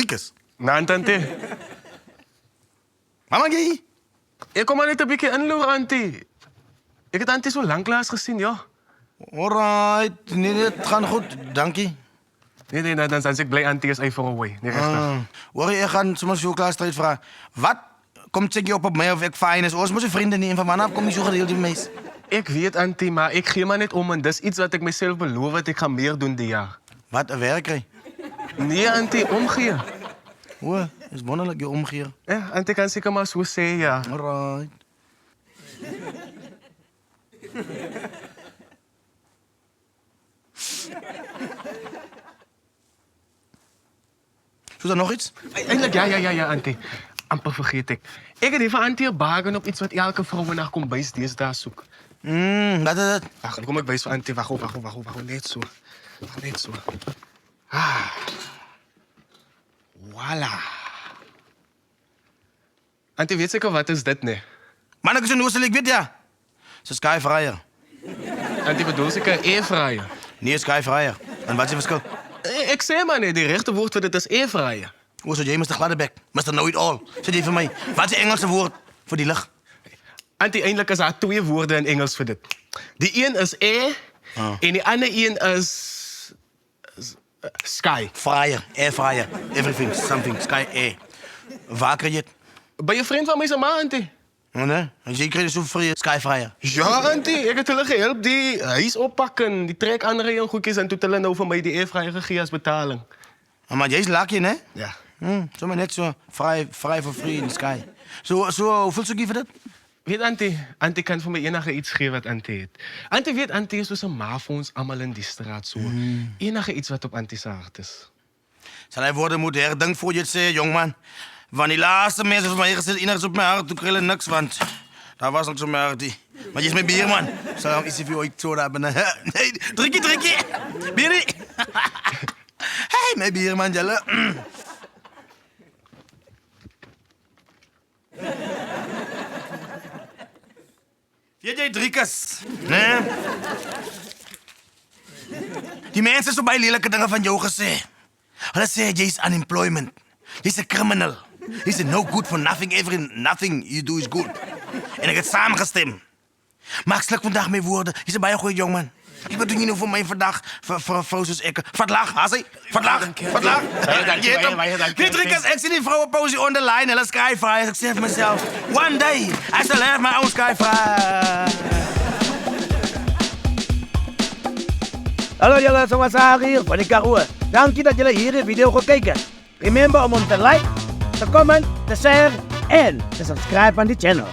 Driekus. Nou, tante. Mama, jy? Ik kom maar net een beetje inloer, auntie. Ik heb auntie zo lang klaas gezien, ja. Alright. Nee, het gaat goed. Dankie. Nee, nou, dan zijn ik blij auntie is even away. Nee, echt. Hoor je, ik ga soms zo klaar straight vragen. Wat komt zeg je op mij of ik fijn is? Oors moet je vrienden niet in van vanaf kom niet zo gedeeld in mees. Ik weet, auntie, maar ik geef maar net om. En dat is iets wat ik mezelf beloof dat ik ga meer doen dit jaar. Wat, een werk, Nee, auntie, omgeven. Hoor, is wonderlijk je omgeer. Ja, auntie kan zeker maar zo zeggen, ja. Alright. Is er nog iets? Eigenlijk, ja, auntie. Amper vergeet ik. Ik heb even auntie een bagen op iets wat elke vrouw naar kombuis deze daar zoekt. Wat is het? Wacht, dan kom ik bij zo auntie. Wacht. Net zo. Net zo. Voilà. Auntie, weet zeker wat is dit, nee? Man, ik is een oostel, ik weet ja. Ze is skyfryer. Auntie, bedoel ik een airfryer? Nee, skyfryer. En wat is het verschil? Ik zei maar nee, die rechte woord voor dit is airfryer. Hoe zo jij, Mr. Gladdebek? Mr. Know-it-all. Zeg even mij, wat is het Engelse woord voor die lucht? Auntie, eindelijk is er 2 woorden in Engels voor dit. Die een is air en die andere een is sky. Fryer, airfryer, everything, something, sky, air. Waar krijg je het? Ben je vriend van mij, zijn ma, auntie? Oh, nee? En je krijgt zo voor je skyfryer. Ja, auntie, ik heb hulle gehelp die huis oppakken, die trek andere goedjes en toen hulle nou voor mij die airfryer gegeven als betaling. Maar jij is lucky, hè? Ja. Zo maar net zo, vrij voor free in the sky. Zo, hoeveel zoek je voor dat? Weet auntie kan voor mij enige iets geven wat auntie heeft. Auntie weet, auntie is dus een ma voor ons allemaal in die straat zo. Enige iets wat op antie's hart is. Zal hij worden moeten herdenken voor je het zegt, jongman. Van die laatste mensen van mij gezet, enigszins op mijn hart, toen kreeg ik niks, want daar was nog zo'n hart. Maar je is mijn bier, man. Zal ik iets voor je zo hebben? Nee, drukje. Bier. Hey, mijn bier, man, jelle. Weet jij Driekus? Nee. Die mensen zo bij lelijke dingen van jou gezegd. Hulle zeggen, jij is unemployment. Jij is een criminal. Jij is no good for nothing. Nothing you do is good. En ik heb samengestemd. Maar ik slik vandaag mee woorden. Je is een bij een goede jongen. Ik bedoel niet voor mij vandaag. Voor zoals ik. Verlaag, Hazi. Verlaag. Dank je. Die Driekus, ik zie die vrouwenposie on the line. Hulle skyfire. Ik zeg mezelf, one day, I shall have my own skyfire. Hallo julle, Samasari hier van die Karoo. Dankie dat julle hierdie video gekeken. Remember om ons te like, te comment, te share en te subscribe aan die channel.